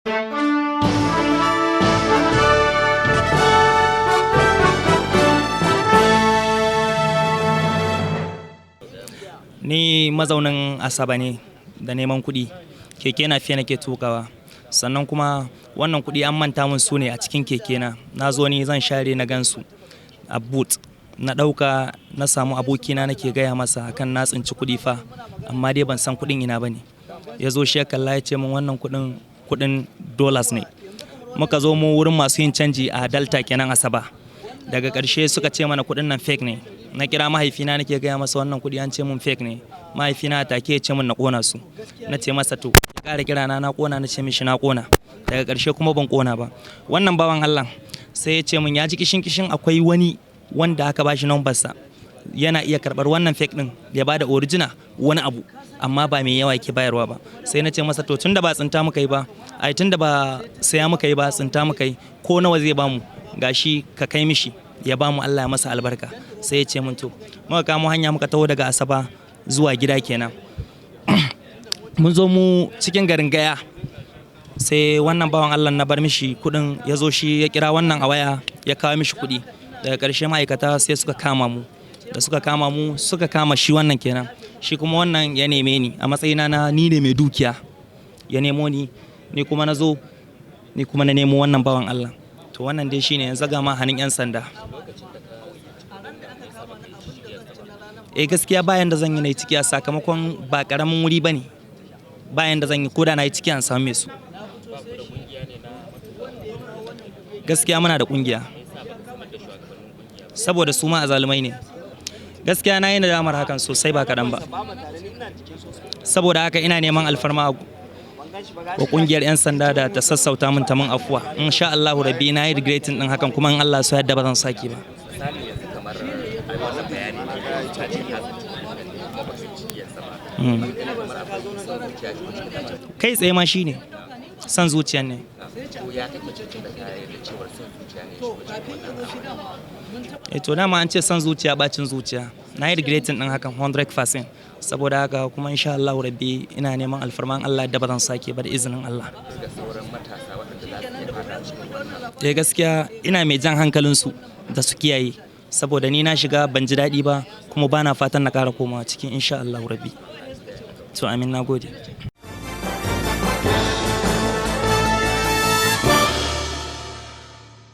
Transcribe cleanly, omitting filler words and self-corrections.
Ni mazaunin Asaba ne da neman kuɗi. Keke na fiye nake tukawa. Sannan kuma wannan kuɗi an manta min su ne a cikin keke na. Na zo ni zan share na gansu a boot. Na ɗauka na samu abokina nake gaya masa akan na tsinci kuɗi fa, amma dai ban san kuɗin ina ba ne. Ya zo shi ya kalla ya ce min wannan kuɗin dollars ne. Muka zo mu wurin masu yin canji a Delta kenan Asaba. Daga ƙarshe suka ce mana kuɗin nan fake ne. Na kira mahaifina nake gaya masa wannan kuɗi an ce mun fake ne. Mahaifina take ya ce min na ƙona su. Na ce masa to, ya ƙara kira na ƙona, na ce mishi na ƙona. Daga ƙarshe kuma ban ƙona ba. Wannan bawan Allah sai ya ce min ya ji kishin akwai wani wanda aka bashi numbarsa. Yana iya karɓar wannan fake ɗin ya bada original wani abu, amma ba mai yawa yake bayarwa ba. Sai na ce masa to tunda ba tsinta muka yi ba, tunda ba saya muka yi ba, tsinta muka yi, ko nawa zai bamu, gashi ka kai mishi ya bamu, Allah ya masa albarka. Sai ya ce min to, muka kamo hanya muka taho daga Asaba zuwa gida kenan. Mun zo mu cikin garin Gaya, sai wannan bawan Allah na bar mishi kuɗin, ya zo shi ya kira wannan a waya ya kawo mishi kuɗi. Daga ƙarshe ma'aikata sai suka kama mu. Da suka kama mu suka kama shi wannan kenan. Shi kuma wannan ya neme ni a matsayina na ni ne mai dukiya. Ya nemo ni, ni kuma na zo, ni kuma na nemo wannan bawan Allah. To wannan dai shine yanzu ga ma hannun 'yan sanda. Gaskiya bayan da zan yi na yi ciki a sakamakon ba ƙaramin wuri ba ne. Bayan da zan yi koda na yi ciki an same su. Gaskiya muna da ƙungiya. Saboda su ma azalumai ne. Gaskiya na yi nadamar hakan sosai ba kaɗan ba. Saboda haka ina neman alfarma wa ƙungiyar 'yan sanda da ta sassauta min ta min afuwa. Insha Allahu rabbi na yi regretting ɗin hakan, kuma in Allah so yadda ba zan sake ba. Kai tsaye ma shi ne son zuciya ne. To dama an ce son zuciya bacin zuciya. Na yi regretting ɗin hakan 100%. Saboda haka kuma insha Allahu rabbi ina neman alfarman Allah da ba zan sake ba da izinin Allah. Gaskiya ina mai jan hankalinsu da su kiyaye, saboda ni na shiga ban ji daɗi ba, kuma bana fatan na ƙara komawa cikin insha Allahu rabbi. To amin, na gode.